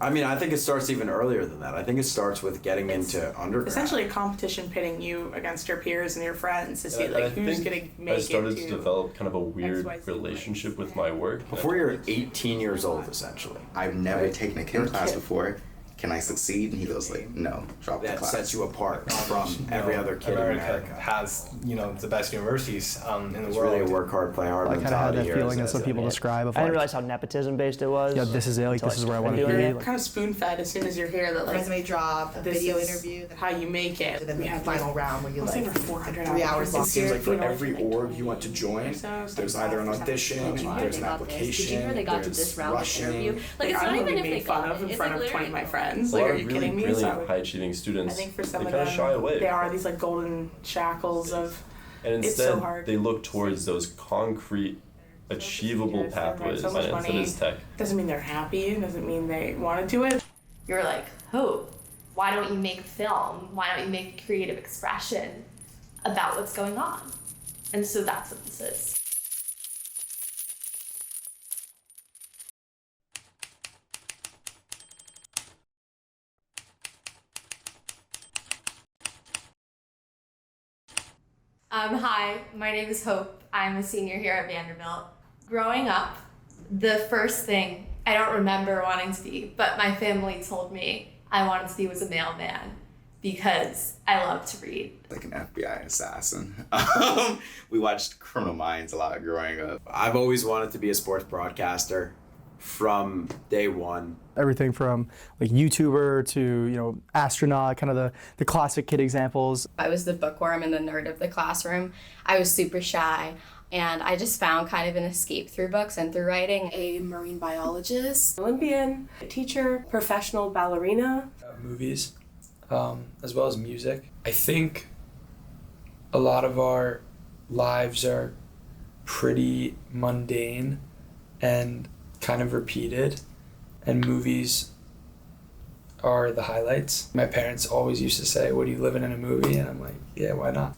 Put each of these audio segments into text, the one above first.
I mean, I think it starts even earlier than that. I think it starts with getting into undergrad. Essentially a competition pitting you against your peers and your friends to see like who's going to make it. I started to develop kind of a weird relationship with my work. Before you're 18 years old, essentially. I've never taken a chem class before. Can I succeed? And he goes like, no, drop the That class. sets you apart from every other kid in America. Has, the best universities in the It's world. really a work hard, play hard I kind of had that feeling as that's what people describe. Of I didn't like, realize how nepotism based it was. yeah, this is it. Like this is where I want to be. You're Like, kind of spoon fed as soon as you're here that like resume drop, a this video is interview, how you make it. and then we the have final round where you let's like say we're 400 3 hours long. It Seems like for every org you want to join, there's either an audition, there's an application, they got to there's this round of rushing. interview. Like it's I'm not even gonna if be they made fun got of it. in It's front like of 20 of my literally friends. A Like, lot are of you really kidding me? brilliant, So high-achieving students, I think for they some of kind of them, shy away. there are these like golden shackles of. And It's so instead, hard. they look towards those concrete, achievable pathways. So much Finance, that money. is tech. Doesn't mean they're happy. Doesn't mean they want to do it. you're like, oh, why don't you make film? Why don't you make creative expression about what's going on? And so that's what this is. Hi, my name is Hope. I'm a senior here at Vanderbilt. Growing up, the first thing I don't remember wanting to be, but my family told me I wanted to be was a mailman because I love to read. Like an FBI assassin. We watched Criminal Minds a lot growing up. I've always wanted to be a sports broadcaster from day one. everything from like YouTuber to astronaut, kind of the classic kid examples. I was the bookworm and the nerd of the classroom. I was super shy, and I just found kind of an escape through books and through writing. A marine biologist, Olympian, a teacher, professional ballerina. Movies, as well as music. I think a lot of our lives are pretty mundane and kind of repeated, and movies are the highlights. My parents always used to say, "What, are you living in a movie?" And I'm like, yeah, why not?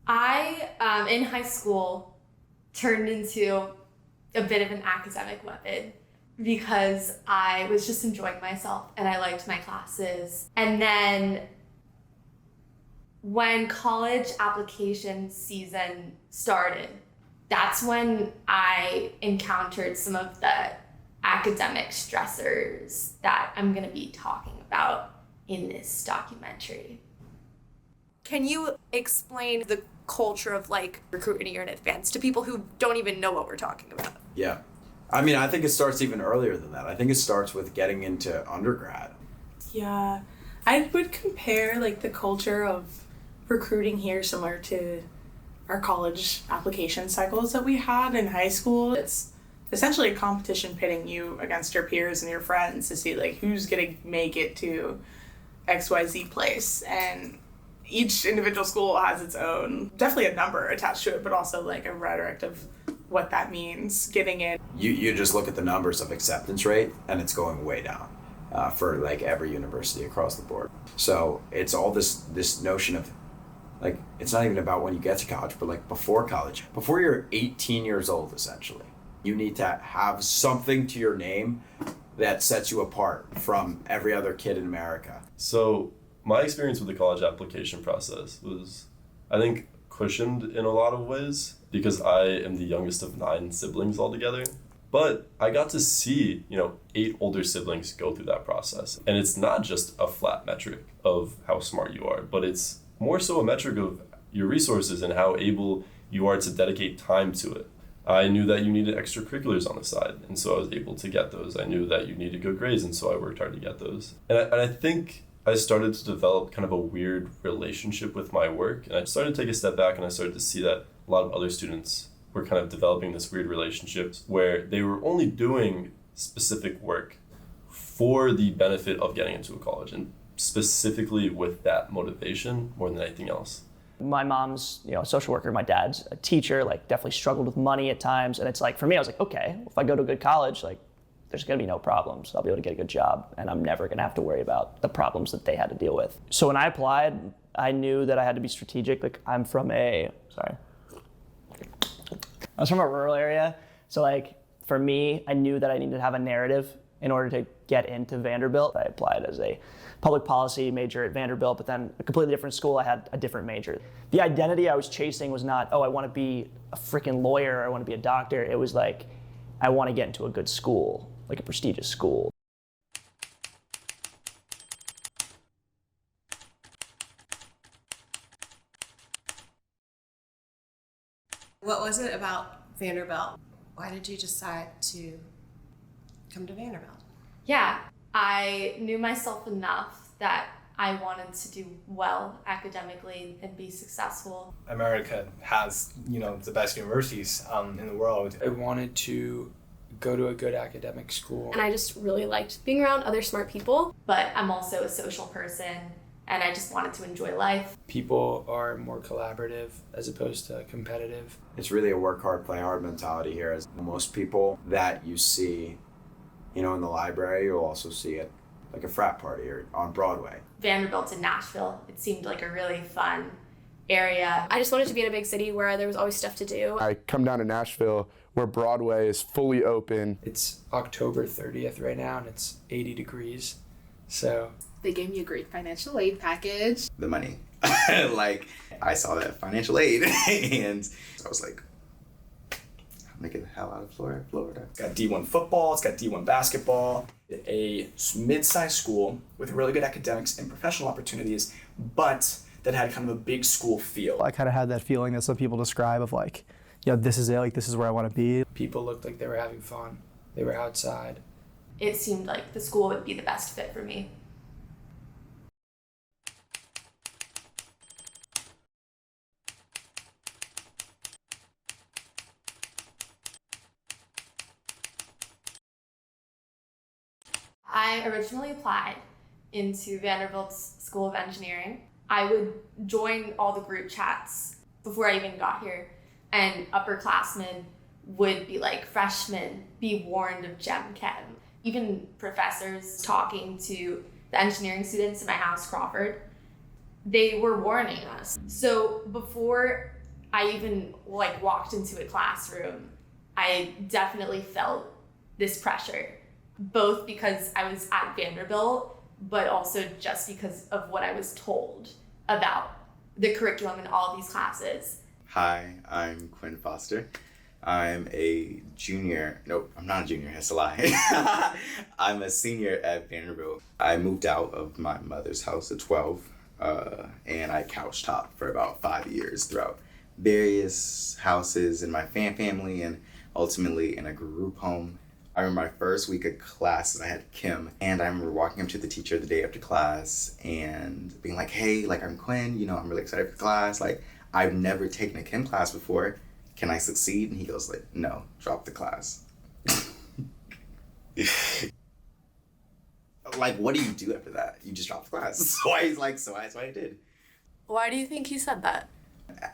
I, in high school, turned into a bit of an academic weapon because I was just enjoying myself and I liked my classes. And then when college application season started, that's when I encountered some of the academic stressors that I'm going to be talking about in this documentary. Can you explain the culture of like recruitment a year in advance to people who don't even know what we're talking about? Yeah. I mean, I think it starts even earlier than that. I think it starts with getting into undergrad. Yeah, I would compare like the culture of recruiting here similar to our college application cycles that we had in high school. It's essentially a competition pitting you against your peers and your friends to see like who's gonna make it to XYZ place. And each individual school has its own, definitely a number attached to it, but also like a rhetoric of what that means getting in. You just look at the numbers of acceptance rate and it's going way down for like every university across the board. So it's all this notion of like, it's not even about when you get to college, but like before college, before you're 18 years old, essentially, you need to have something to your name that sets you apart from every other kid in America. So my experience with the college application process was, I think, cushioned in a lot of ways because I am the youngest of 9 siblings altogether. But I got to see, 8 older siblings go through that process. And it's not just a flat metric of how smart you are, but it's more so a metric of your resources and how able you are to dedicate time to it. I knew that you needed extracurriculars on the side, and so I was able to get those. I knew that you needed good grades, and so I worked hard to get those. And I think I started to develop kind of a weird relationship with my work, and I started to take a step back and I started to see that a lot of other students were kind of developing this weird relationship where they were only doing specific work for the benefit of getting into a college, and specifically with that motivation more than anything else. My mom's, a social worker, my dad's a teacher, like definitely struggled with money at times. And it's like, for me, I was like, okay, if I go to a good college, like there's going to be no problems. I'll be able to get a good job, and I'm never going to have to worry about the problems that they had to deal with. So when I applied, I knew that I had to be strategic. Like, I was from a rural area. So like, for me, I knew that I needed to have a narrative in order to get into Vanderbilt. I applied as a public policy major at Vanderbilt, but then a completely different school, I had a different major. The identity I was chasing was not, oh, I want to be a freaking lawyer, or I want to be a doctor. It was like, I want to get into a good school, like a prestigious school. What was it about Vanderbilt? Why did you decide to come to Vanderbilt? Yeah, I knew myself enough that I wanted to do well academically and be successful. America has, the best universities in the world. I wanted to go to a good academic school. And I just really liked being around other smart people. But I'm also a social person, and I just wanted to enjoy life. People are more collaborative as opposed to competitive. It's really a work hard, play hard mentality here. As most people that you see, in the library, you'll also see it like a frat party or on Broadway. Vanderbilt in Nashville, it seemed like a really fun area. I just wanted to be in a big city where there was always stuff to do. I come down to Nashville where Broadway is fully open. It's October 30th right now and it's 80 degrees. So they gave me a great financial aid package. The money. Like, I saw that financial aid and I was like, I'm gonna get the hell out of Florida. It's got D1 football, it's got D1 basketball, a mid-sized school with really good academics and professional opportunities, but that had kind of a big school feel. I kind of had that feeling that some people describe of like, this is it, like this is where I want to be. People looked like they were having fun. They were outside. It seemed like the school would be the best fit for me. I originally applied into Vanderbilt's School of Engineering. I would join all the group chats before I even got here, and upperclassmen would be like, freshmen, be warned of Gem Chem. Even professors talking to the engineering students in my house, Crawford, they were warning us. So before I even walked into a classroom, I definitely felt this pressure, both because I was at Vanderbilt, but also just because of what I was told about the curriculum in all these classes. Hi, I'm Quinn Foster. I'm a junior. Nope, I'm not a junior, that's a lie. I'm a senior at Vanderbilt. I moved out of my mother's house at 12, and I couch topped for about 5 years throughout various houses in my family and ultimately in a group home. I remember my first week of classes, I had Kim, and I remember walking up to the teacher the day after class and being like, hey, I'm Quinn, I'm really excited for class. I've never taken a Kim class before. Can I succeed? And he goes no, drop the class. What do you do after that? You just drop the class. So that's what I did. Why do you think he said that?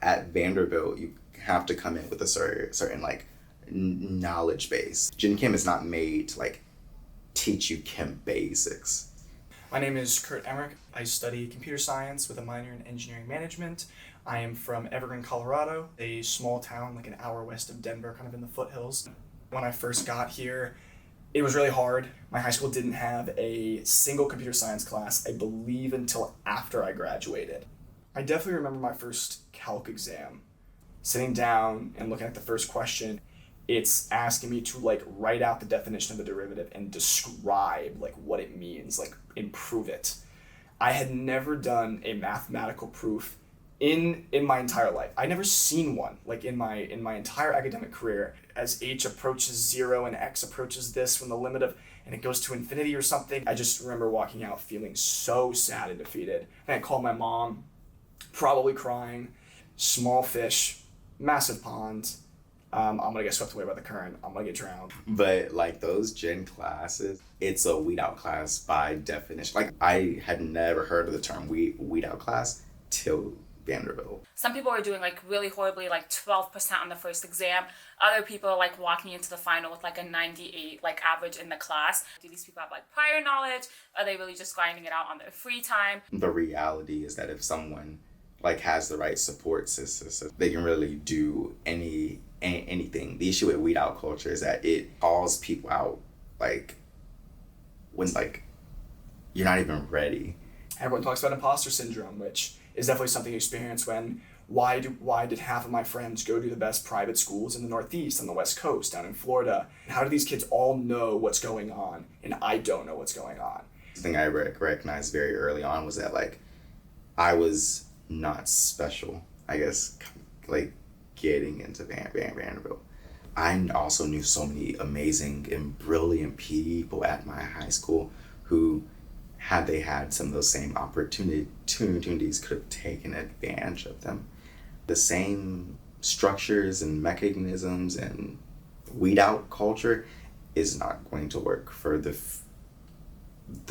At Vanderbilt, you have to come in with a certain knowledge base. Gen Chem is not made to teach you chem basics. My name is Kurt Emmerich. I study computer science with a minor in engineering management. I am from Evergreen, Colorado, a small town an hour west of Denver, kind of in the foothills. When I first got here, it was really hard. My high school didn't have a single computer science class, I believe, until after I graduated. I definitely remember my first calc exam. Sitting down and looking at the first question, it's asking me to write out the definition of a derivative and describe what it means, and prove it. I had never done a mathematical proof in my entire life. I'd never seen one in my entire academic career. As h approaches 0 and x approaches this when the limit of, and it goes to infinity or something. I just remember walking out feeling so sad and defeated. And I called my mom, probably crying. Small fish, massive pond. I'm gonna get swept away by the current. I'm gonna get drowned. But those gen classes, it's a weed out class by definition. I had never heard of the term weed out class till Vanderbilt. Some people are doing like really horribly, like 12% on the first exam. Other people are like walking into the final with like a 98 like average in the class. Do these people have like prior knowledge? Are they really just grinding it out on their free time? The reality is that if someone like has the right support system, they can really do anything. The issue with weed out culture is that it calls people out like when like you're not even ready. Everyone talks about imposter syndrome, which is definitely something you experience when why did half of my friends go to the best private schools in the Northeast, on the West Coast, down in Florida? How do these kids all know what's going on and I don't know what's going on? The thing I recognized very early on was that like I was not special, I guess, like getting into Vanderbilt. I also knew so many amazing and brilliant people at my high school who, had they had some of those same opportunities, could have taken advantage of them. The same structures and mechanisms and weed out culture is not going to work for the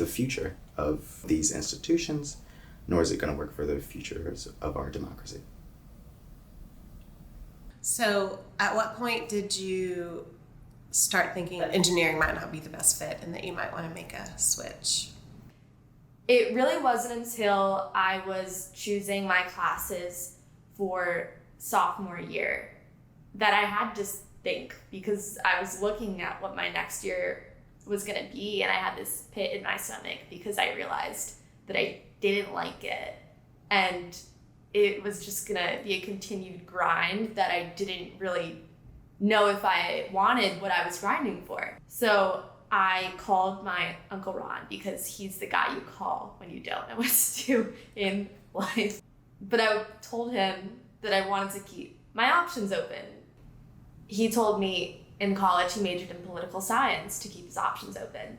future of these institutions, nor is it going to work for the futures of our democracy. So at what point did you start thinking that engineering might not be the best fit and that you might want to make a switch? It really wasn't until I was choosing my classes for sophomore year that I had to think, because I was looking at what my next year was going to be and I had this pit in my stomach because I realized that I didn't like it and it was just going to be a continued grind that I didn't really know if I wanted what I was grinding for. So I called my Uncle Ron because he's the guy you call when you don't know what to do in life. But I told him that I wanted to keep my options open. He told me in college he majored in political science to keep his options open.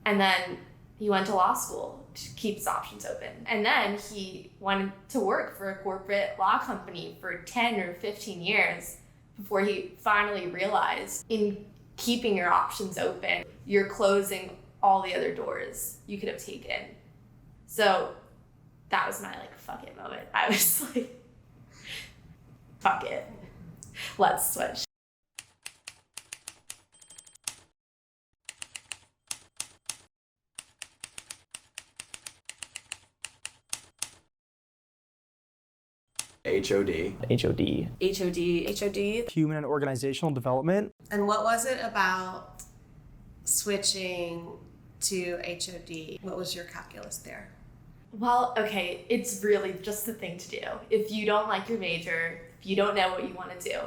And then he went to law school to keep his options open. And then he wanted to work for a corporate law company for 10 or 15 years before he finally realized in keeping your options open, you're closing all the other doors you could have taken. So that was my like, fuck it moment. I was like, fuck it, let's switch. HOD. HOD. HOD. Human and organizational development. And what was it about switching to HOD? What was your calculus there? Well, okay, it's really just the thing to do. If you don't like your major, if you don't know what you want to do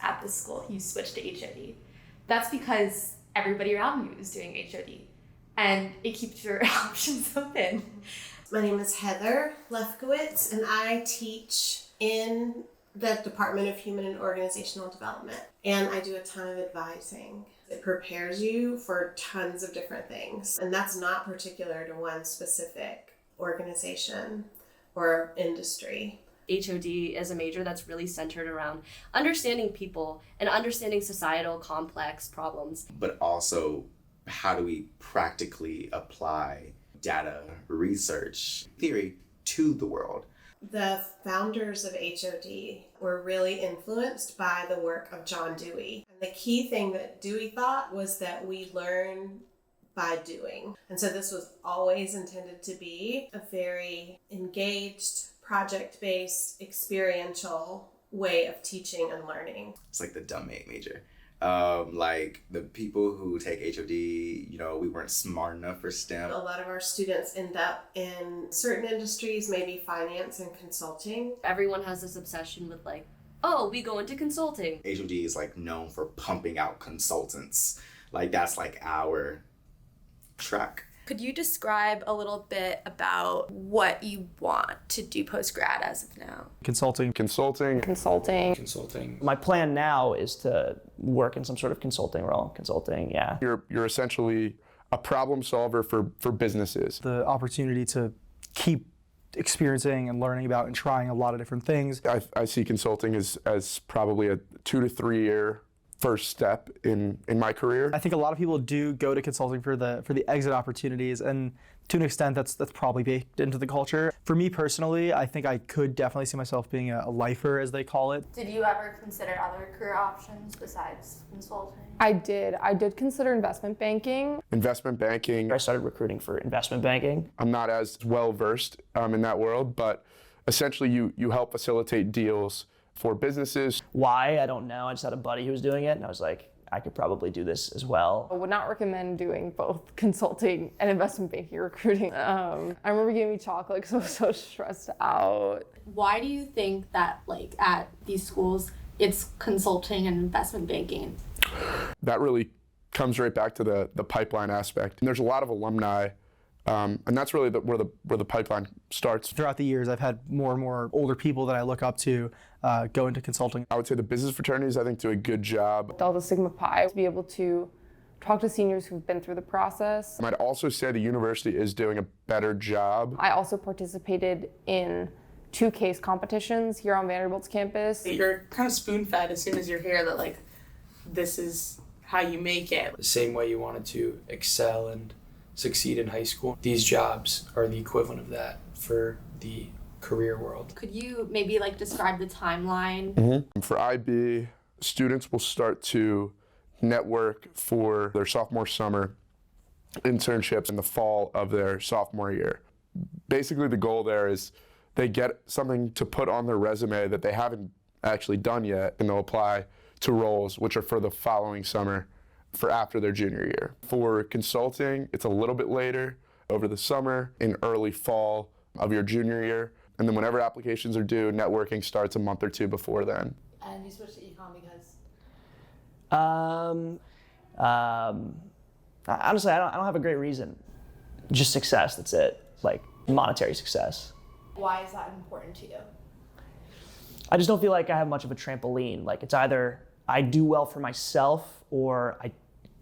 at this school, you switch to HOD. That's because everybody around you is doing HOD and it keeps your options open. My name is Heather Lefkowitz and I teach in the Department of Human and Organizational Development. And I do a ton of advising. It prepares you for tons of different things. And that's not particular to one specific organization or industry. HOD is a major that's really centered around understanding people and understanding societal complex problems. But also, how do we practically apply data, research, theory to the world? The founders of HOD were really influenced by the work of John Dewey. And the key thing that Dewey thought was that we learn by doing. And so this was always intended to be a very engaged, project-based, experiential way of teaching and learning. It's like the dumb major. Like the people who take HOD, we weren't smart enough for STEM. A lot of our students end up in certain industries, maybe finance and consulting. Everyone has this obsession with like, oh, we go into consulting. HOD is like known for pumping out consultants. Like that's like our track. Could you describe a little bit about what you want to do post-grad as of now? Consulting. My plan now is to work in some sort of consulting role. Consulting, yeah. You're essentially a problem solver for businesses. The opportunity to keep experiencing and learning about and trying a lot of different things. I see consulting as probably a 2 to 3 year first step in my career. I think a lot of people do go to consulting for the exit opportunities, and to an extent that's probably baked into the culture. For me personally, I think I could definitely see myself being a lifer, as they call it. Did you ever consider other career options besides consulting? I did consider investment banking. Investment banking. I started recruiting for investment banking. I'm not as well versed in that world, but essentially you help facilitate deals for businesses. Why? I don't know. I just had a buddy who was doing it, and I was like, I could probably do this as well. I would not recommend doing both consulting and investment banking recruiting. I remember giving me chocolate because I was so stressed out. Why do you think that like at these schools it's consulting and investment banking? That really comes right back to the pipeline aspect. And there's a lot of alumni, and that's really where the pipeline starts. Throughout the years, I've had more and more older people that I look up to go into consulting. I would say the business fraternities, I think, do a good job. Delta Sigma Pi, to be able to talk to seniors who've been through the process. I'd also say the university is doing a better job. I also participated in 2 case competitions here on Vanderbilt's campus. You're kind of spoon-fed as soon as you're here that like, this is how you make it. The same way you wanted to excel and succeed in high school, these jobs are the equivalent of that for the career world. Could you maybe like describe the timeline? Mm-hmm. For IB, students will start to network for their sophomore summer internships in the fall of their sophomore year. Basically, the goal there is they get something to put on their resume that they haven't actually done yet, and they'll apply to roles which are for the following summer for after their junior year. For consulting, it's a little bit later, over the summer, in early fall of your junior year. And then whenever applications are due, networking starts a month or 2 before then. And you switched to econ because? Honestly, I don't have a great reason. Just success, that's it. Like monetary success. Why is that important to you? I just don't feel like I have much of a trampoline. Like it's either I do well for myself or I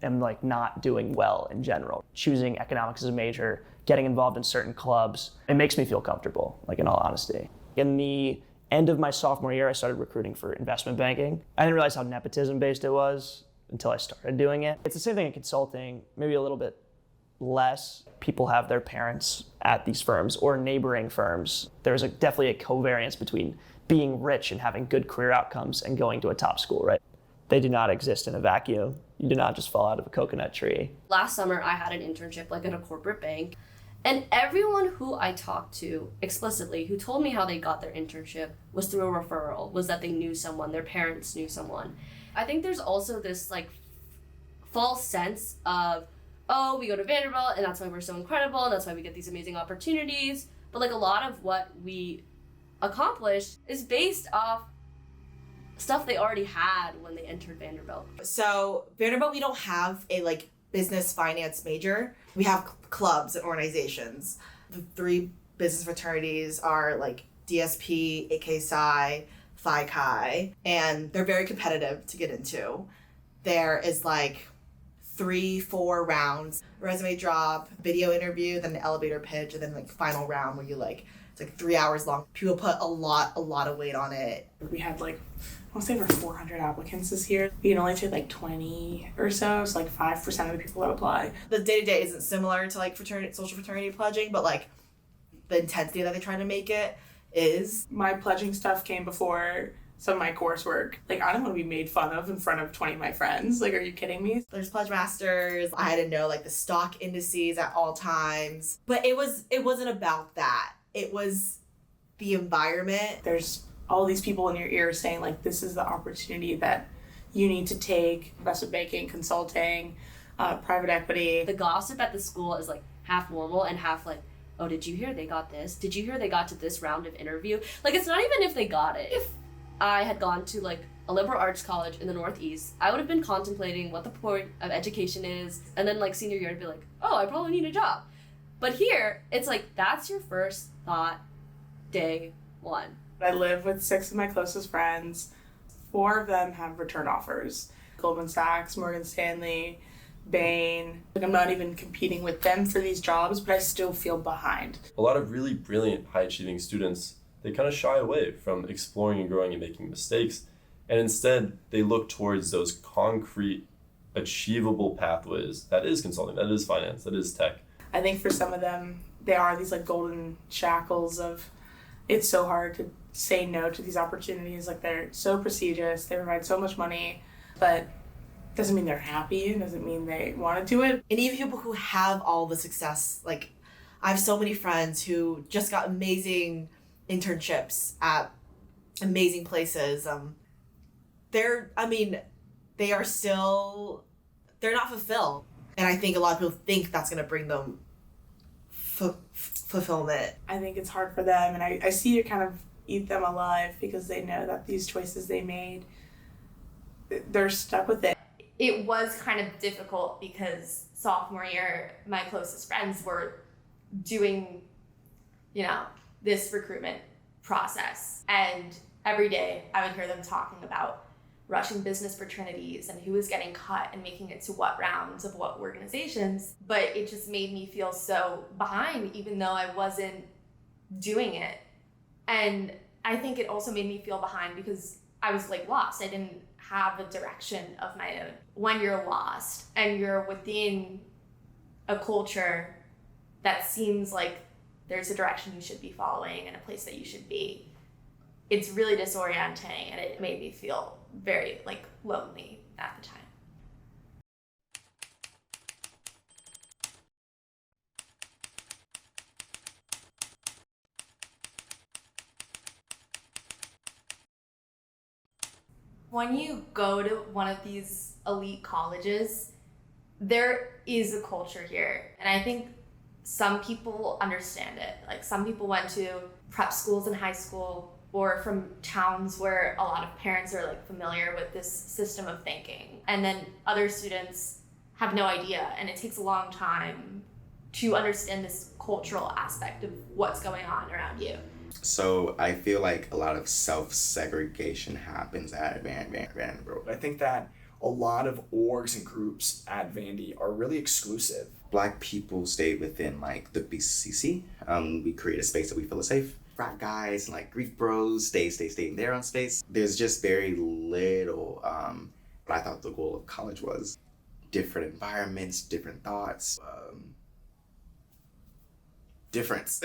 am like not doing well in general. Choosing economics as a major, getting involved in certain clubs, it makes me feel comfortable, like in all honesty. In the end of my sophomore year, I started recruiting for investment banking. I didn't realize how nepotism based it was until I started doing it. It's the same thing in consulting, maybe a little bit less. People have their parents at these firms or neighboring firms. There's definitely a covariance between being rich and having good career outcomes and going to a top school, right? They do not exist in a vacuum. You do not just fall out of a coconut tree. Last summer, I had an internship like at a corporate bank, and everyone who I talked to explicitly who told me how they got their internship was through a referral, was that they knew someone, their parents knew someone. I think there's also this like false sense of, oh, we go to Vanderbilt and that's why we're so incredible and that's why we get these amazing opportunities. But like a lot of what we accomplish is based off stuff they already had when they entered Vanderbilt. So Vanderbilt, we don't have a like business finance major. We have clubs and organizations. The 3 business fraternities are like DSP, AK Psi, Phi Chi, and they're very competitive to get into. There is like 3-4 rounds, resume drop, video interview, then the elevator pitch, and then like final round where you like, it's like 3 hours long. People put a lot of weight on it. We had like, I want to say over 400 applicants this year. We can only take like 20 or so. It's like 5% of the people that apply. The day-to-day isn't similar to like social fraternity pledging, but like the intensity that they try to make it is. My pledging stuff came before some of my coursework. Like, I don't want to be made fun of in front of 20 of my friends. Like, are you kidding me? There's pledge masters. I had to know like the stock indices at all times. But it wasn't about that. It was the environment. There's all these people in your ear saying like, this is the opportunity that you need to take. Investment banking, consulting, private equity. The gossip at the school is like half normal and half like, oh, did you hear they got this? Did you hear they got to this round of interview? Like, it's not even if they got it. If I had gone to like a liberal arts college in the Northeast, I would have been contemplating what the point of education is, and then like senior year I'd be like, oh, I probably need a job. But here, it's like, that's your first thought, day one. I live with 6 of my closest friends. 4 of them have return offers. Goldman Sachs, Morgan Stanley, Bain. Like, I'm not even competing with them for these jobs, but I still feel behind. A lot of really brilliant, high-achieving students, they kind of shy away from exploring and growing and making mistakes. And instead, they look towards those concrete, achievable pathways. That is consulting, that is finance, that is tech. I think for some of them, they are these like golden shackles of it's so hard to say no to these opportunities. Like they're so prestigious, they provide so much money, but doesn't mean they're happy, doesn't mean they want to do it. And even people who have all the success, like I have so many friends who just got amazing internships at amazing places. They're not fulfilled. And I think a lot of people think that's going to bring them fulfillment. I think it's hard for them, and I see it kind of eat them alive because they know that these choices they made, they're stuck with it. It was kind of difficult because sophomore year, my closest friends were doing, this recruitment process. And every day I would hear them talking about rushing business fraternities and who was getting cut and making it to what rounds of what organizations. But it just made me feel so behind, even though I wasn't doing it. And I think it also made me feel behind because I was like lost. I didn't have a direction of my own. When you're lost and you're within a culture that seems like there's a direction you should be following and a place that you should be, it's really disorienting, and it made me feel very lonely at the time. When you go to one of these elite colleges, there is a culture here. And I think some people understand it. Like some people went to prep schools in high school or from towns where a lot of parents are familiar with this system of thinking. And then other students have no idea. And it takes a long time to understand this cultural aspect of what's going on around you. So I feel like a lot of self-segregation happens at Vanderbilt. I think that a lot of orgs and groups at Vandy are really exclusive. Black people stay within the BCC. We create a space that we feel is safe. Frat guys and Greek bros stay in their own space. There's just very little, what I thought the goal of college was. Different environments, different thoughts, difference.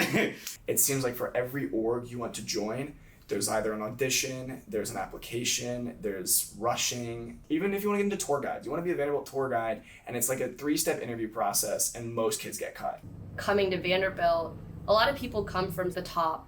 It seems like for every org you want to join, there's either an audition, there's an application, there's rushing. Even if you want to get into tour guides, you want to be a Vanderbilt tour guide, and it's a 3-step interview process, and most kids get cut. Coming to Vanderbilt, a lot of people come from the top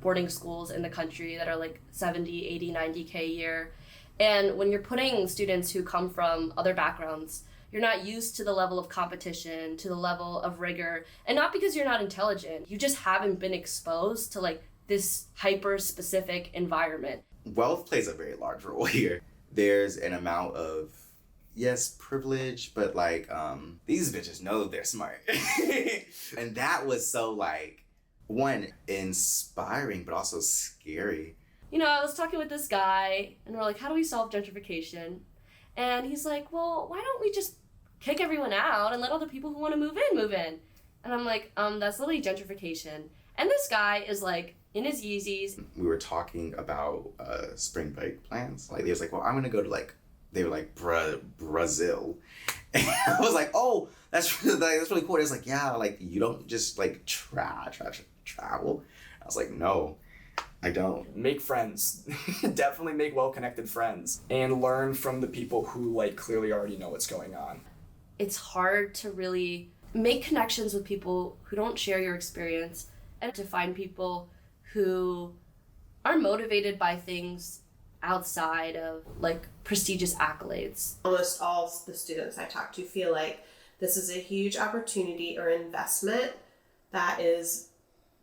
boarding schools in the country that are 70, 80, 90K a year. And when you're putting students who come from other backgrounds, you're not used to the level of competition, to the level of rigor, and not because you're not intelligent, you just haven't been exposed to this hyper-specific environment. Wealth plays a very large role here. There's an amount of, yes, privilege, but these bitches know they're smart. And that was so one, inspiring, but also scary. I was talking with this guy, and we're how do we solve gentrification? And he's like, well, why don't we just kick everyone out and let all the people who want to move in? And I'm like, that's literally gentrification. And this guy is in his Yeezys. We were talking about spring break plans. They was well, I'm going to go to they were Brazil. And I was oh, that's really cool. It's yeah, you don't just travel. I was no, I don't. Make friends. Definitely make well-connected friends. And learn from the people who clearly already know what's going on. It's hard to really make connections with people who don't share your experience and to find people who are motivated by things outside of prestigious accolades. Almost all the students I talk to feel this is a huge opportunity or investment that is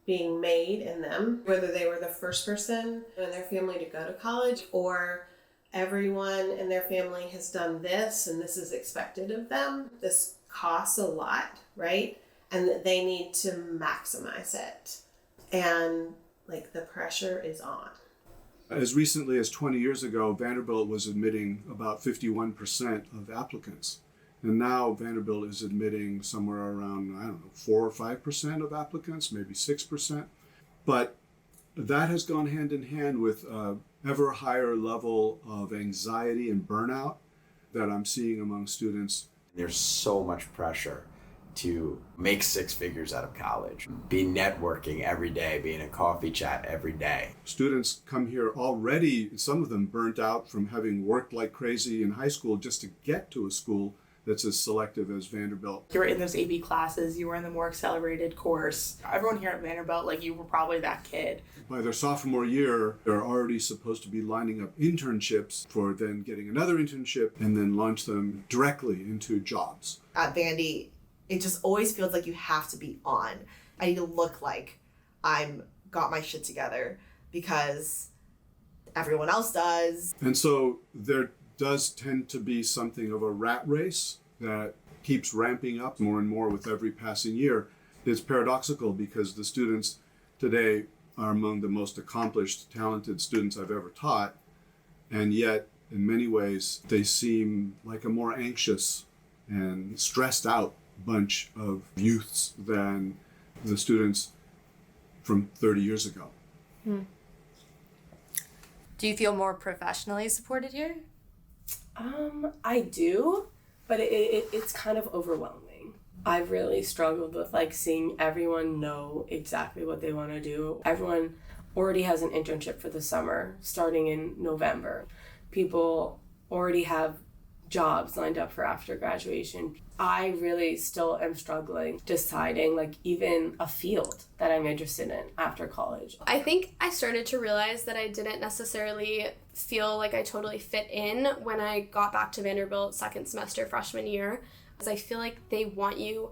being made in them, whether they were the first person in their family to go to college or everyone in their family has done this and this is expected of them. This costs a lot, right? And that they need to maximize it. And the pressure is on. As recently as 20 years ago, Vanderbilt was admitting about 51% of applicants. And now Vanderbilt is admitting somewhere around, 4 or 5% of applicants, maybe 6%. But that has gone hand in hand with ever higher level of anxiety and burnout that I'm seeing among students. There's so much pressure to make six figures out of college, be networking every day, be in a coffee chat every day. Students come here already, some of them burnt out from having worked like crazy in high school just to get to a school that's as selective as Vanderbilt. You were in those AB classes, you were in the more accelerated course. Everyone here at Vanderbilt, like you were probably that kid. By their sophomore year, they're already supposed to be lining up internships for then getting another internship and then launch them directly into jobs. At Vandy, it just always feels like you have to be on. I need to look like I'm got my shit together because everyone else does. And so there does tend to be something of a rat race that keeps ramping up more and more with every passing year. It's paradoxical because the students today are among the most accomplished, talented students I've ever taught, and yet in many ways they seem like a more anxious and stressed out bunch of youths than the students from 30 years ago. Do you feel more professionally supported here? I do, but it's kind of overwhelming. I've really struggled with like seeing everyone know exactly what they want to do. Everyone already has an internship for the summer starting in November. People already have jobs lined up for after graduation. I really still am struggling deciding like even a field that I'm interested in after college. I think I started to realize that I didn't necessarily feel like I totally fit in when I got back to Vanderbilt second semester freshman year. Because I feel like they want you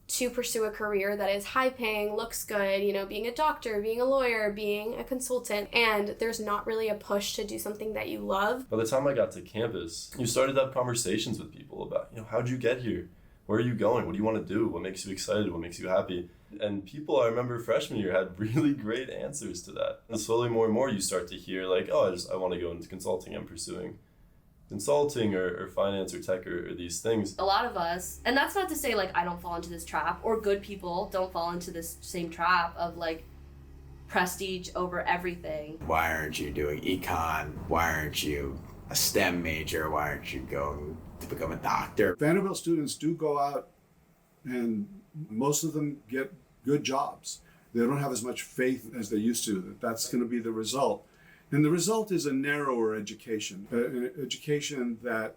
to pursue a career that is high paying, looks good, you know, being a doctor, being a lawyer, being a consultant, and there's not really a push to do something that you love. By the time I got to campus, you started to have conversations with people about, how'd you get here? Where are you going? What do you want to do? What makes you excited? What makes you happy? And people, I remember freshman year, had really great answers to that. And slowly more and more you start to hear like, I want to go into consulting. I'm pursuing consulting or finance or tech or these things. A lot of us, and that's not to say like I don't fall into this trap, or good people don't fall into this same trap of like prestige over everything. Why aren't you doing econ? Why aren't you a STEM major? Why aren't you going to become a doctor? Vanderbilt students do go out and most of them get good jobs. They don't have as much faith as they used to that that's going to be the result. And the result is a narrower education, an education that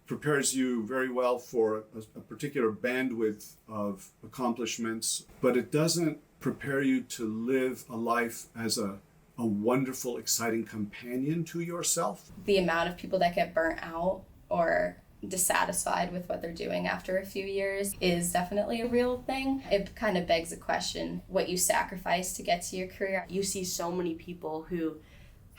prepares you very well for a particular bandwidth of accomplishments, but it doesn't prepare you to live a life as a wonderful, exciting companion to yourself. The amount of people that get burnt out or dissatisfied with what they're doing after a few years is definitely a real thing. It kind of begs the question, what you sacrifice to get to your career. You see so many people who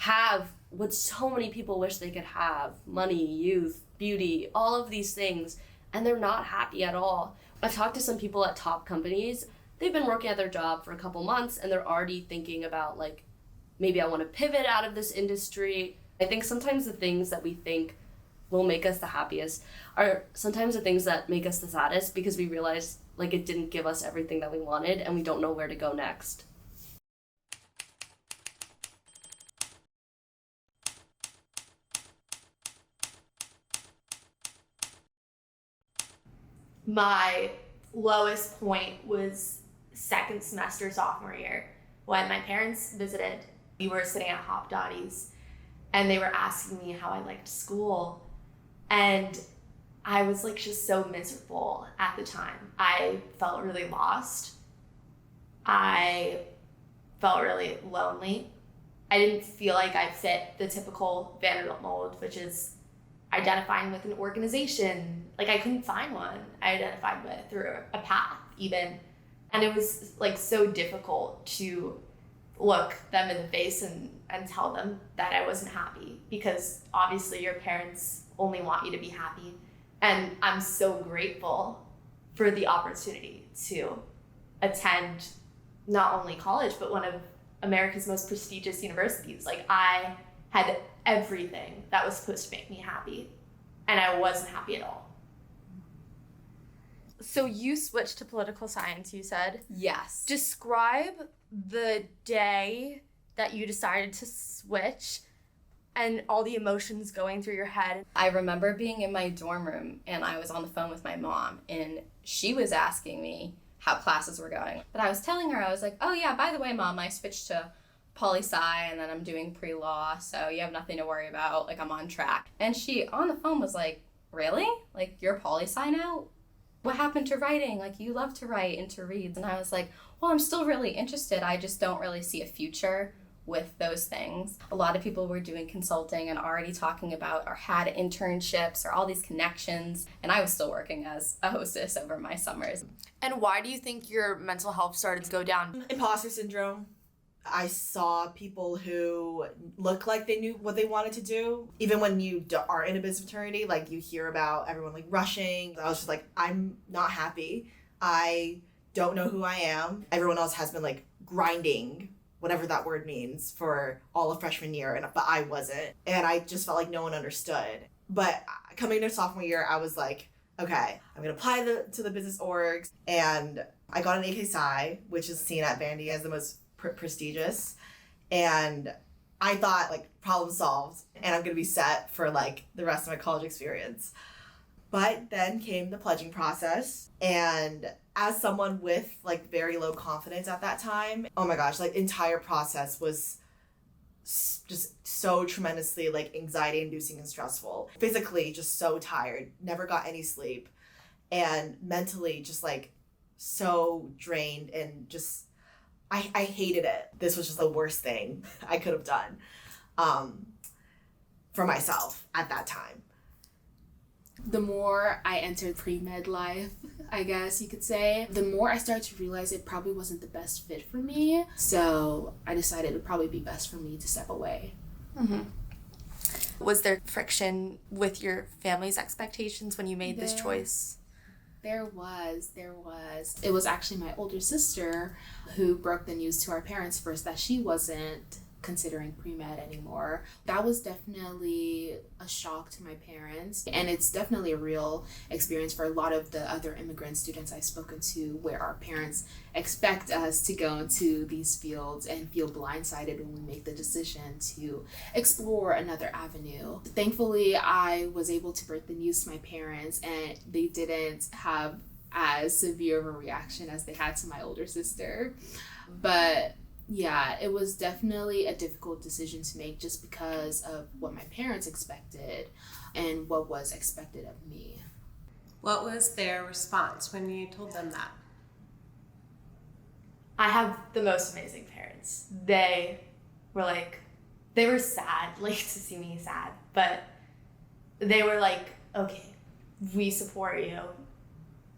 have what so many people wish they could have: money, youth, beauty, all of these things, and they're not happy at all. I've talked to some people at top companies. They've been working at their job for a couple months and they're already thinking about like, maybe I want to pivot out of this industry. I think sometimes the things that we think will make us the happiest are sometimes the things that make us the saddest, because we realize like it didn't give us everything that we wanted and we don't know where to go next. My lowest point was second semester sophomore year when my parents visited. We were sitting at Hop Dottie's and they were asking me how I liked school, and I was like just so miserable at the time. I felt really lost. I felt really lonely. I didn't feel like I fit the typical Vanderbilt mold, which is identifying with an organization. Like I couldn't find one I identified with through a path even. And it was like so difficult to look them in the face and tell them that I wasn't happy, because obviously your parents only want you to be happy. And I'm so grateful for the opportunity to attend not only college, but one of America's most prestigious universities. Like I had everything that was supposed to make me happy, and I wasn't happy at all. So you switched to political science, you said? Yes. Describe the day that you decided to switch. and all the emotions going through your head. I remember being in my dorm room and I was on the phone with my mom and she was asking me how classes were going. But I was telling her, I was like, oh yeah, by the way, Mom, I switched to poli-sci and then I'm doing pre-law, so you have nothing to worry about, like I'm on track. And she on the phone was like, really? Like you're poli-sci now? What happened to writing? Like you love to write and to read. And I was like, well, I'm still really interested. I just don't really see a future with those things. A lot of people were doing consulting and already talking about or had internships or all these connections. And I was still working as a hostess over my summers. And why do you think your mental health started to go down? Imposter syndrome. I saw people who look like they knew what they wanted to do. Even when you are in a business fraternity, like you hear about everyone like rushing. I was just like, I'm not happy. I don't know who I am. Everyone else has been like grinding, whatever that word means, for all of freshman year, but I wasn't. And I just felt like no one understood. But coming into sophomore year, I was like, okay, I'm gonna apply to the business orgs. And I got an AK Sci, which is seen at Vandy as the most prestigious. And I thought like problem solved and I'm gonna be set for like the rest of my college experience. But then came the pledging process, and as someone with like very low confidence at that time, oh my gosh, like entire process was just so tremendously like anxiety inducing and stressful. Physically just so tired, never got any sleep, and mentally just like so drained and just I hated it. This was just the worst thing I could have done for myself at that time. The more I entered pre-med life, I guess you could say, the more I started to realize it probably wasn't the best fit for me. So I decided it would probably be best for me to step away. Mm-hmm. Was there friction with your family's expectations when you made this choice? There was. It was actually my older sister who broke the news to our parents first that she wasn't considering pre-med anymore. That was definitely a shock to my parents, and it's definitely a real experience for a lot of the other immigrant students I've spoken to, where our parents expect us to go into these fields and feel blindsided when we make the decision to explore another avenue. Thankfully, I was able to break the news to my parents, and they didn't have as severe of a reaction as they had to my older sister. But yeah, it was definitely a difficult decision to make just because of what my parents expected and what was expected of me. What was their response when you told them that? I have the most amazing parents. They were sad, like to see me sad, but they were like, okay, we support you.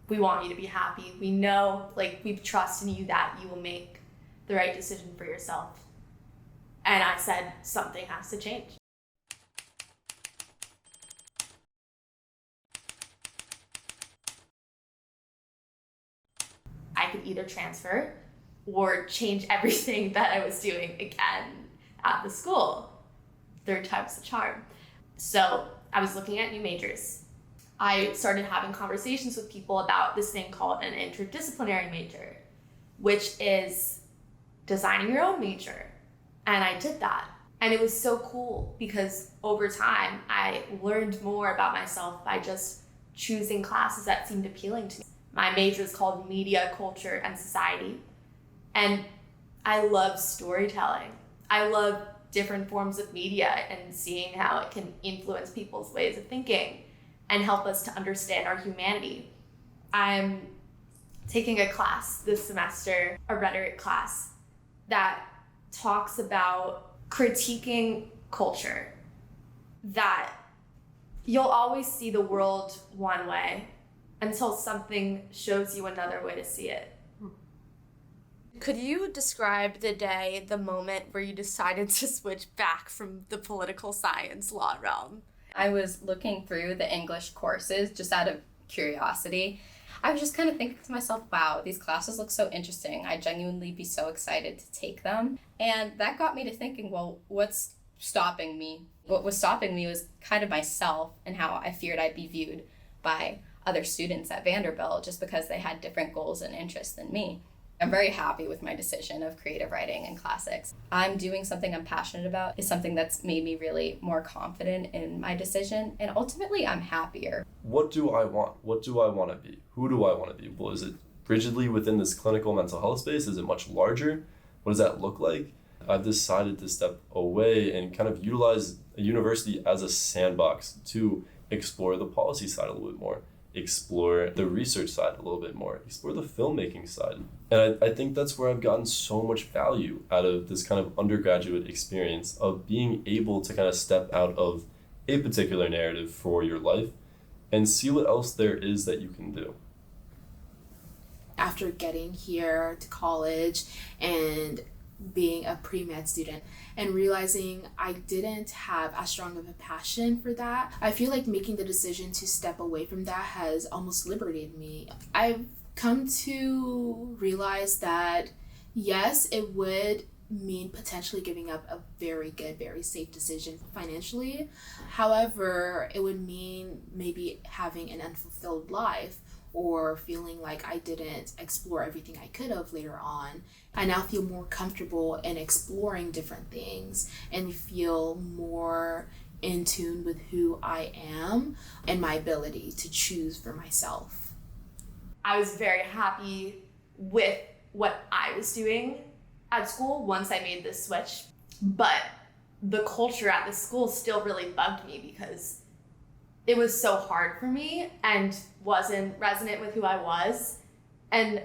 We want you to be happy. We know, like, we trust in you that you will make the right decision for yourself. And I said, something has to change. I could either transfer or change everything that I was doing again at the school. Third time's the charm. So I was looking at new majors. I started having conversations with people about this thing called an interdisciplinary major, which is designing your own major. And I did that. And it was so cool because over time, I learned more about myself by just choosing classes that seemed appealing to me. My major is called Media, Culture, and Society. And I love storytelling. I love different forms of media and seeing how it can influence people's ways of thinking and help us to understand our humanity. I'm taking a class this semester, a rhetoric class, that talks about critiquing culture, that you'll always see the world one way until something shows you another way to see it. Could you describe the day, the moment where you decided to switch back from the political science law realm? I was looking through the English courses just out of curiosity. I was just kind of thinking to myself, wow, these classes look so interesting. I'd genuinely be so excited to take them. And that got me to thinking, well, what's stopping me? What was stopping me was kind of myself and how I feared I'd be viewed by other students at Vanderbilt just because they had different goals and interests than me. I'm very happy with my decision of creative writing and classics. I'm doing something I'm passionate about is something that's made me really more confident in my decision, and ultimately I'm happier. What do I want? What do I want to be? Who do I want to be? Well, is it rigidly within this clinical mental health space? Is it much larger? What does that look like? I've decided to step away and kind of utilize a university as a sandbox to explore the policy side a little bit more, explore the research side a little bit more, explore the filmmaking side. And I think that's where I've gotten so much value out of this kind of undergraduate experience of being able to kind of step out of a particular narrative for your life and see what else there is that you can do. After getting here to college and being a pre-med student and realizing I didn't have as strong of a passion for that, I feel like making the decision to step away from that has almost liberated me. I've come to realize that yes, it would mean potentially giving up a very good, very safe decision financially. However, it would mean maybe having an unfulfilled life or feeling like I didn't explore everything I could have later on. I now feel more comfortable in exploring different things and feel more in tune with who I am and my ability to choose for myself. I was very happy with what I was doing at school once I made this switch, but the culture at the school still really bugged me because it was so hard for me and wasn't resonant with who I was. And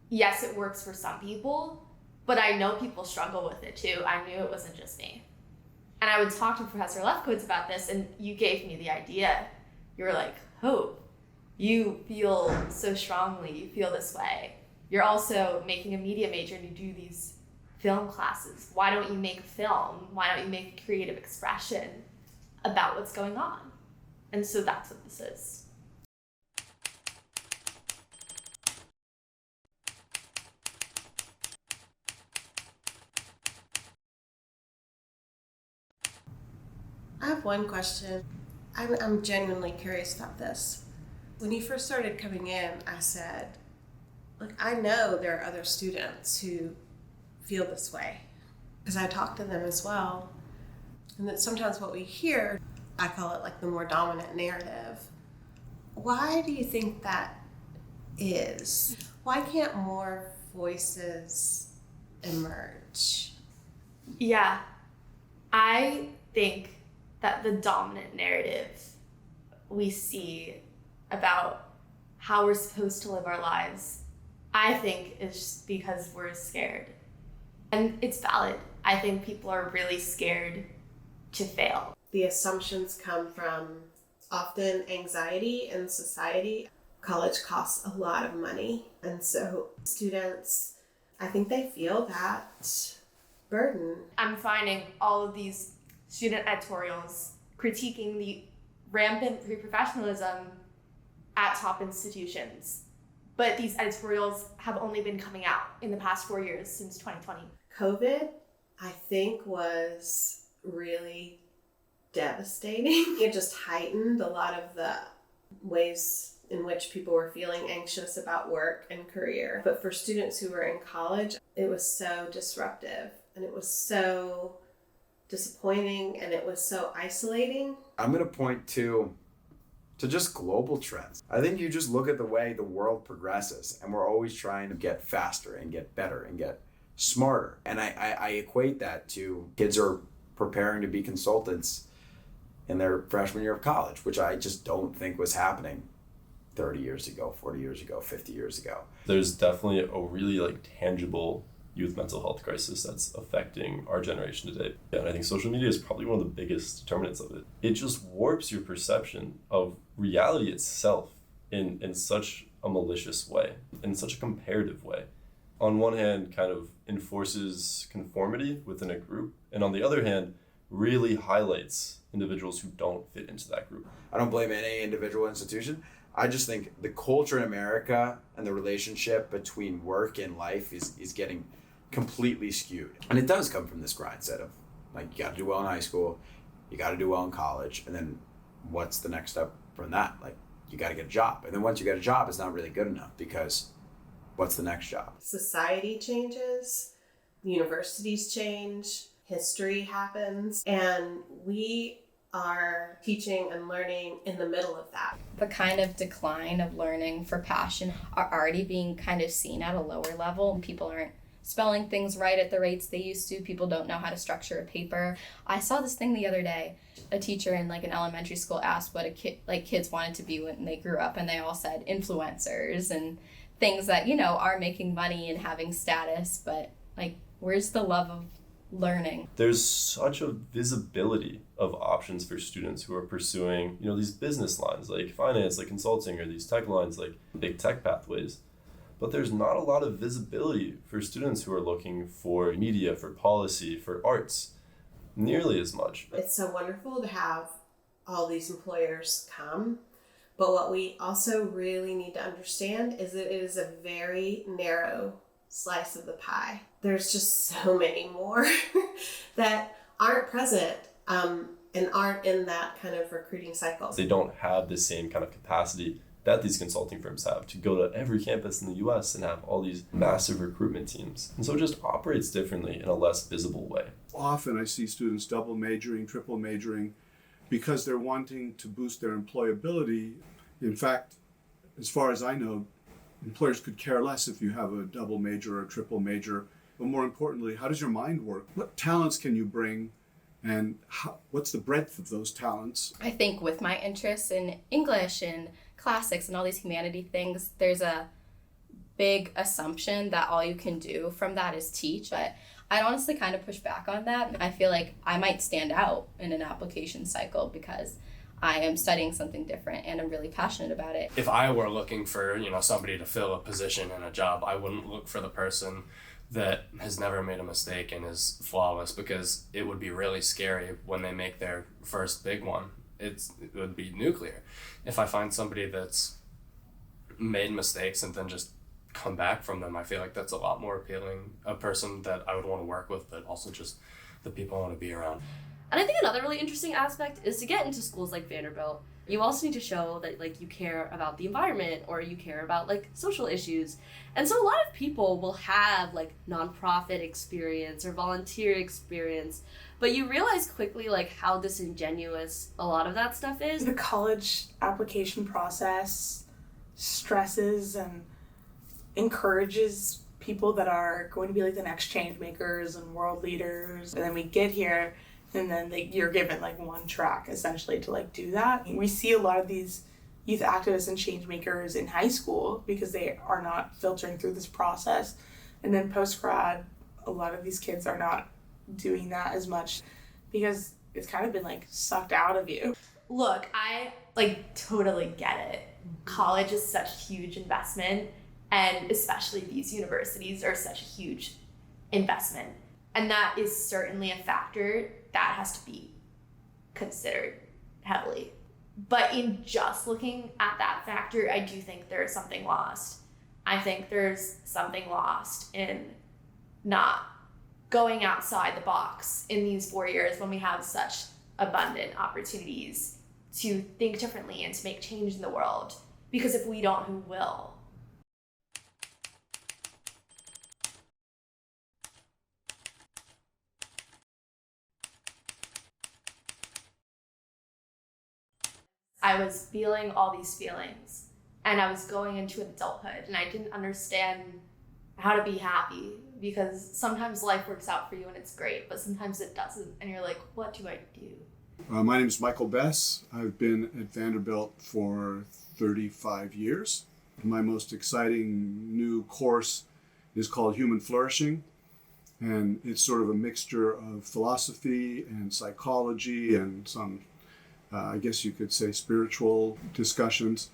yes, it works for some people, but I know people struggle with it too. I knew it wasn't just me. And I would talk to Professor Lefkowitz about this, and you gave me the idea. You were like, Hope, you feel so strongly, you feel this way. You're also making a media major and you do these film classes. Why don't you make a film? Why don't you make a creative expression about what's going on? And so that's what this is. I have one question. I'm genuinely curious about this. When you first started coming in, I said, look, I know there are other students who feel this way because I talk to them as well. And that sometimes what we hear, I call it like the more dominant narrative. Why do you think that is? Why can't more voices emerge? Yeah, I think that the dominant narrative we see about how we're supposed to live our lives, I think is just because we're scared. And it's valid. I think people are really scared to fail. The assumptions come from often anxiety in society. College costs a lot of money. And so students, I think they feel that burden. I'm finding all of these student editorials critiquing the rampant pre-professionalism at top institutions. But these editorials have only been coming out in the past 4 years since 2020. COVID, I think, was really devastating. It just heightened a lot of the ways in which people were feeling anxious about work and career. But for students who were in college, it was so disruptive and it was so disappointing and it was so isolating. I'm going to point to just global trends. I think you just look at the way the world progresses and we're always trying to get faster and get better and get smarter. And I equate that to kids are preparing to be consultants in their freshman year of college, which I just don't think was happening 30 years ago, 40 years ago, 50 years ago. There's definitely a really tangible youth mental health crisis that's affecting our generation today. And I think social media is probably one of the biggest determinants of it. It just warps your perception of reality itself in such a malicious way, in such a comparative way. On one hand, kind of enforces conformity within a group, and on the other hand, really highlights individuals who don't fit into that group. I don't blame any individual institution. I just think the culture in America and the relationship between work and life is getting completely skewed. And it does come from this mindset of like, you got to do well in high school, you got to do well in college, and then what's the next step from that? Like, you got to get a job. And then once you get a job, it's not really good enough because What's the next job? Society changes, universities change, history happens, and we are teaching and learning in the middle of that. The kind of decline of learning for passion are already being kind of seen at a lower level. People aren't spelling things right at the rates they used to. People don't know how to structure a paper. I saw this thing the other day. A teacher in like an elementary school asked what kids wanted to be when they grew up, and they all said influencers and things that, you know, are making money and having status, but like, where's the love of learning? There's such a visibility of options for students who are pursuing, you know, these business lines like finance, like consulting, or these tech lines like big tech pathways. But there's not a lot of visibility for students who are looking for media, for policy, for arts, nearly as much. It's so wonderful to have all these employers come, but what we also really need to understand is that it is a very narrow slice of the pie. There's just so many more that aren't present and aren't in that kind of recruiting cycle. They don't have the same kind of capacity that these consulting firms have to go to every campus in the US and have all these massive recruitment teams. And so it just operates differently in a less visible way. Often I see students double majoring, triple majoring, because they're wanting to boost their employability. In fact, as far as I know, employers could care less if you have a double major or a triple major. But more importantly, how does your mind work? What talents can you bring? And what's the breadth of those talents? I think with my interests in English and classics and all these humanity things, there's a big assumption that all you can do from that is teach. But I'd honestly kind of push back on that. I feel like I might stand out in an application cycle because I am studying something different and I'm really passionate about it. If I were looking for, you know, somebody to fill a position in a job, I wouldn't look for the person that has never made a mistake and is flawless, because it would be really scary when they make their first big one. It would be nuclear. If I find somebody that's made mistakes and then just come back from them, I feel like that's a lot more appealing, a person that I would want to work with, but also just the people I want to be around. And I think another really interesting aspect is to get into schools like Vanderbilt, you also need to show that like you care about the environment or you care about like social issues. And so a lot of people will have like nonprofit experience or volunteer experience, but you realize quickly like how disingenuous a lot of that stuff is. The college application process stresses and encourages people that are going to be like the next change makers and world leaders. And then we get here and then you're given like one track essentially to like do that. We see a lot of these youth activists and change makers in high school because they are not filtering through this process. And then post-grad, a lot of these kids are not doing that as much because it's kind of been like sucked out of you. Look, I like totally get it. College is such a huge investment, and especially these universities are such a huge investment. And that is certainly a factor that has to be considered heavily. But in just looking at that factor, I do think there is something lost. I think there's something lost in not going outside the box in these 4 years when we have such abundant opportunities to think differently and to make change in the world. Because if we don't, who will? I was feeling all these feelings and I was going into adulthood and I didn't understand how to be happy because sometimes life works out for you and it's great, but sometimes it doesn't and you're like, what do I do? My name is Michael Bess. I've been at Vanderbilt for 35 years. My most exciting new course is called Human Flourishing, and it's sort of a mixture of philosophy and psychology and some I guess you could say spiritual discussions,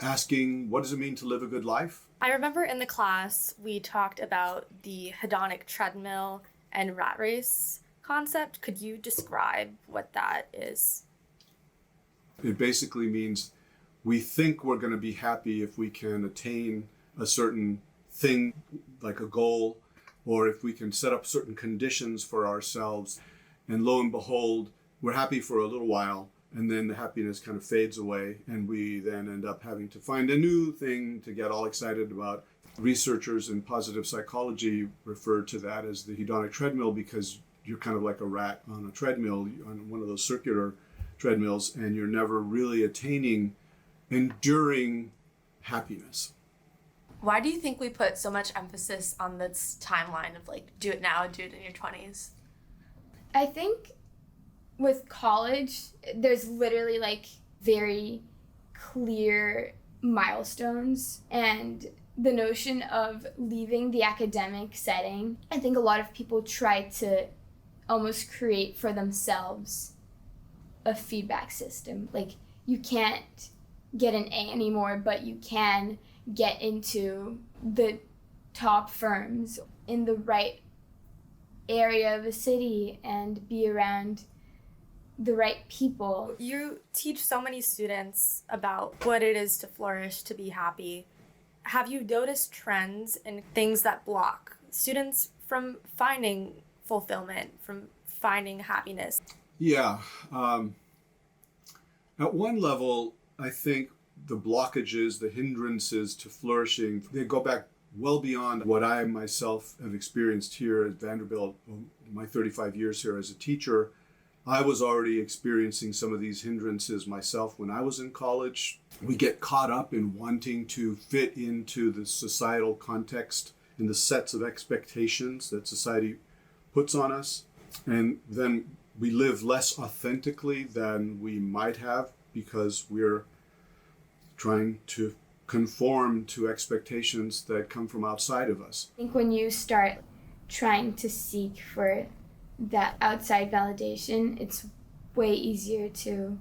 asking what does it mean to live a good life? I remember in the class we talked about the hedonic treadmill and rat race concept. Could you describe what that is? It basically means we think we're going to be happy if we can attain a certain thing, like a goal, or if we can set up certain conditions for ourselves. And lo and behold, we're happy for a little while, and then the happiness kind of fades away, and we then end up having to find a new thing to get all excited about. Researchers in positive psychology refer to that as the hedonic treadmill because you're kind of like a rat on a treadmill, on one of those circular treadmills, and you're never really attaining enduring happiness. Why do you think we put so much emphasis on this timeline of like, do it now, do it in your 20s? I think with college, there's literally like very clear milestones, and the notion of leaving the academic setting, I think a lot of people try to almost create for themselves a feedback system. Like, you can't get an A anymore, but you can get into the top firms in the right area of the city and be around the right people. You teach so many students about what it is to flourish, to be happy. Have you noticed trends in things that block students from finding fulfillment, from finding happiness? Yeah. At one level, I think the blockages, the hindrances to flourishing, they go back well beyond what I myself have experienced here at Vanderbilt. My 35 years here as a teacher, I was already experiencing some of these hindrances myself when I was in college. We get caught up in wanting to fit into the societal context and the sets of expectations that society puts on us. And then we live less authentically than we might have because we're trying to conform to expectations that come from outside of us. I think when you start trying to seek for that outside validation, it's way easier to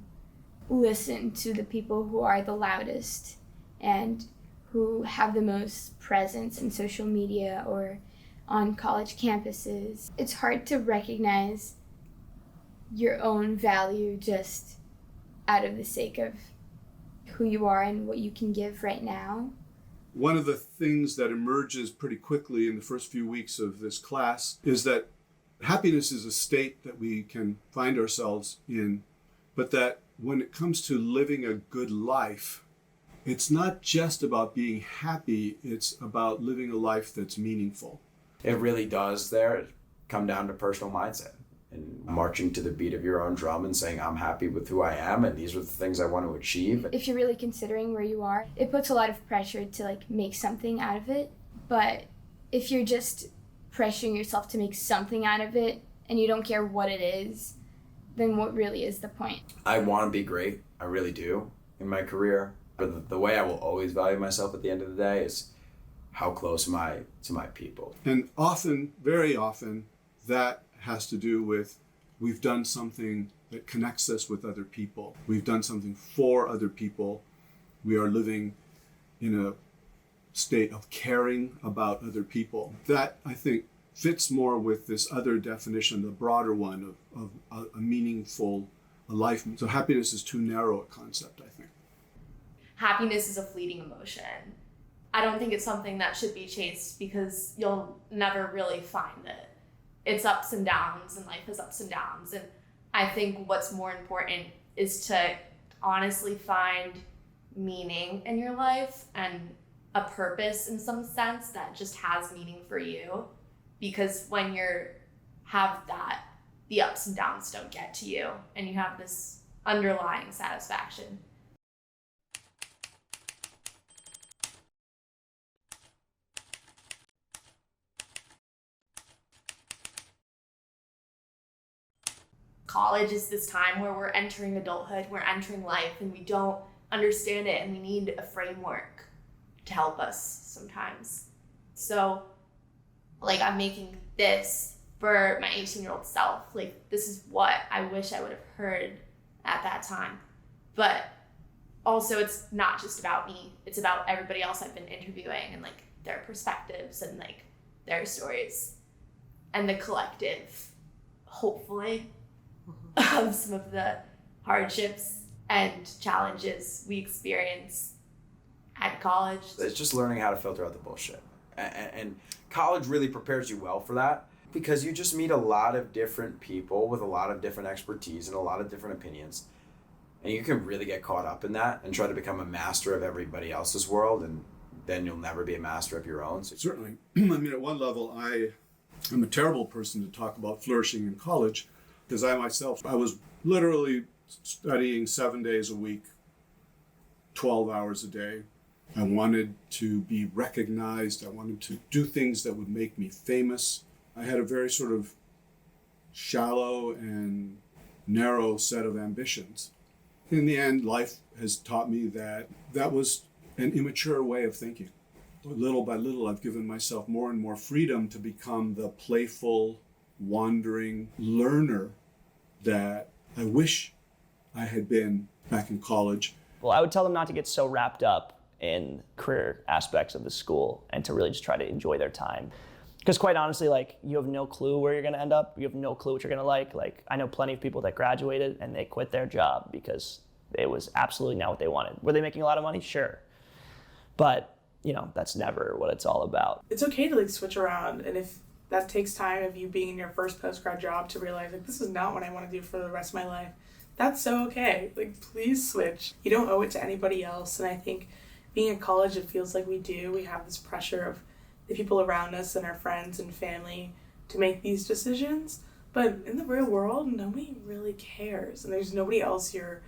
listen to the people who are the loudest and who have the most presence in social media or on college campuses. It's hard to recognize your own value just out of the sake of who you are and what you can give right now. One of the things that emerges pretty quickly in the first few weeks of this class is that happiness is a state that we can find ourselves in, but that when it comes to living a good life, it's not just about being happy, it's about living a life that's meaningful. It really does there come down to personal mindset and marching to the beat of your own drum and saying, I'm happy with who I am and these are the things I want to achieve. If you're really considering where you are, it puts a lot of pressure to like make something out of it. But if you're just pressuring yourself to make something out of it and you don't care what it is, then what really is the point? I want to be great. I really do in my career. But the way I will always value myself at the end of the day is how close am I to my people. And often, very often, that has to do with we've done something that connects us with other people. We've done something for other people. We are living in a state of caring about other people. That, I think, fits more with this other definition, the broader one of a meaningful life. So happiness is too narrow a concept, I think. Happiness is a fleeting emotion. I don't think it's something that should be chased because you'll never really find it. It's ups and downs, and life has ups and downs. And I think what's more important is to honestly find meaning in your life and a purpose in some sense that just has meaning for you. Because when you have that, the ups and downs don't get to you, and you have this underlying satisfaction. College is this time where we're entering adulthood, we're entering life, and we don't understand it, and we need a framework to help us sometimes. So, like, I'm making this for my 18-year-old self. Like, this is what I wish I would have heard at that time. But also, it's not just about me. It's about everybody else I've been interviewing and, like, their perspectives and, like, their stories. And the collective, hopefully, of some of the hardships and challenges we experience at college. It's just learning how to filter out the bullshit. And college really prepares you well for that because you just meet a lot of different people with a lot of different expertise and a lot of different opinions. And you can really get caught up in that and try to become a master of everybody else's world and then you'll never be a master of your own. So Certainly. I mean, at one level, I'm a terrible person to talk about flourishing in college, because I was literally studying 7 days a week, 12 hours a day. I wanted to be recognized. I wanted to do things that would make me famous. I had a very sort of shallow and narrow set of ambitions. In the end, life has taught me that that was an immature way of thinking. Little by little, I've given myself more and more freedom to become the playful, wandering learner that I wish I had been back in college. Well, I would tell them not to get so wrapped up in career aspects of the school and to really just try to enjoy their time. Because quite honestly, like, you have no clue where you're gonna end up. You have no clue what you're gonna like. Like, I know plenty of people that graduated and they quit their job because it was absolutely not what they wanted. Were they making a lot of money? Sure. But, you know, that's never what it's all about. It's okay to like switch around, and if that takes time of you being in your first post-grad job to realize like this is not what I want to do for the rest of my life, that's so okay. Like, please switch. You don't owe it to anybody else. And I think being in college, it feels like we do. We have this pressure of the people around us and our friends and family to make these decisions. But in the real world, nobody really cares. And there's nobody else you're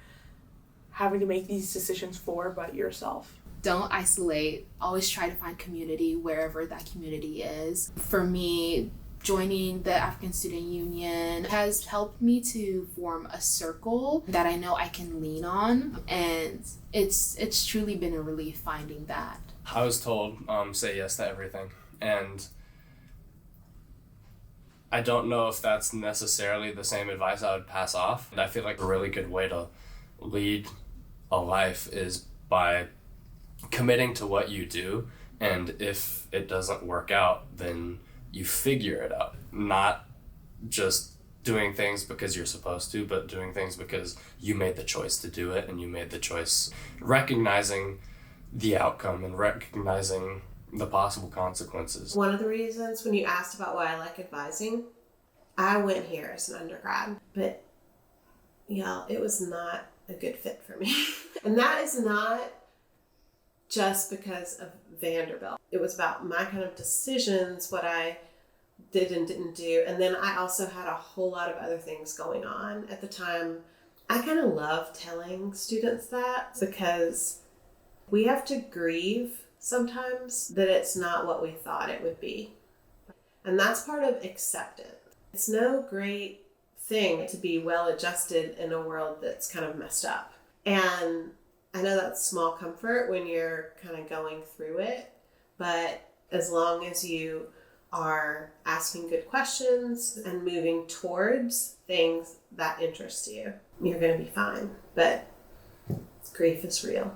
having to make these decisions for but yourself. Don't isolate. Always try to find community wherever that community is. For me, joining the African Student Union has helped me to form a circle that I know I can lean on, and it's truly been a relief finding that. I was told, say yes to everything, and I don't know if that's necessarily the same advice I would pass off. And I feel like a really good way to lead a life is by committing to what you do, and if it doesn't work out, then you figure it out. Not just doing things because you're supposed to, but doing things because you made the choice to do it, and you made the choice recognizing the outcome and recognizing the possible consequences. One of the reasons when you asked about why I like advising, I went here as an undergrad, but yeah, it was not a good fit for me. And that is not just because of Vanderbilt. It was about my kind of decisions, what I did and didn't do. And then I also had a whole lot of other things going on at the time. I kind of love telling students that because we have to grieve sometimes that it's not what we thought it would be. And that's part of acceptance. It's no great thing to be well adjusted in a world that's kind of messed up. And I know that's small comfort when you're kind of going through it, but as long as you are asking good questions and moving towards things that interest you, you're going to be fine. But grief is real.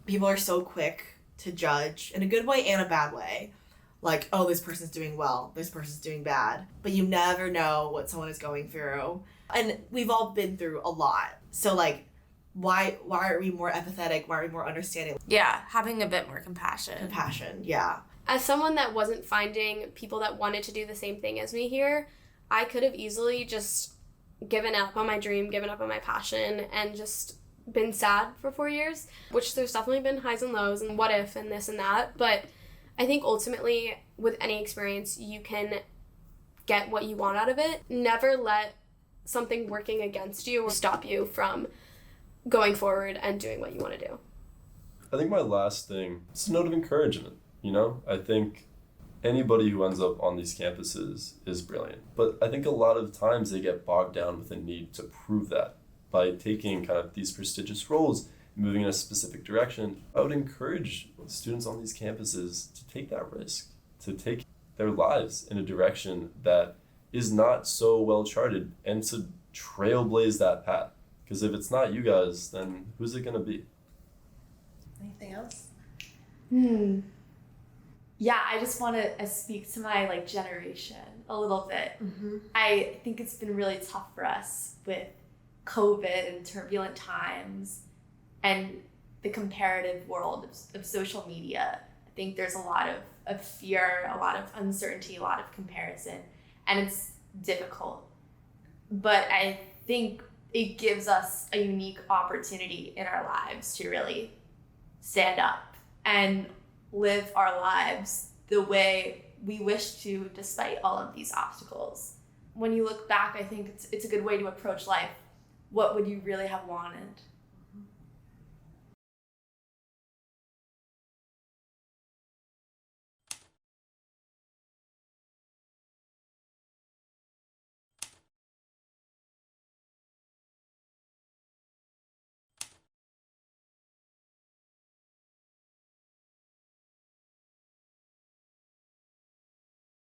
People are so quick to judge in a good way and a bad way. Like, oh, this person's doing well, this person's doing bad. But you never know what someone is going through. And we've all been through a lot. So, like, why aren't we more empathetic? Why aren't we more understanding? Yeah, having a bit more compassion. Compassion, yeah. As someone that wasn't finding people that wanted to do the same thing as me here, I could have easily just given up on my dream, given up on my passion, and just been sad for 4 years, which there's definitely been highs and lows and what if and this and that. But I think ultimately with any experience, you can get what you want out of it. Never let something working against you stop you from going forward and doing what you want to do. I think my last thing is a note of encouragement. You know, I think anybody who ends up on these campuses is brilliant. But I think a lot of times they get bogged down with the need to prove that by taking kind of these prestigious roles, moving in a specific direction. I would encourage students on these campuses to take that risk, to take their lives in a direction that is not so well charted and to trailblaze that path. Because if it's not you guys, then who's it going to be? Anything else? Yeah, I just want to speak to my like generation a little bit. Mm-hmm. I think it's been really tough for us with COVID and turbulent times and the comparative world of social media. I think there's a lot of fear, a lot of uncertainty, a lot of comparison, and it's difficult. But I think it gives us a unique opportunity in our lives to really stand up and live our lives the way we wish to despite all of these obstacles. When you look back, I think it's a good way to approach life. What would you really have wanted?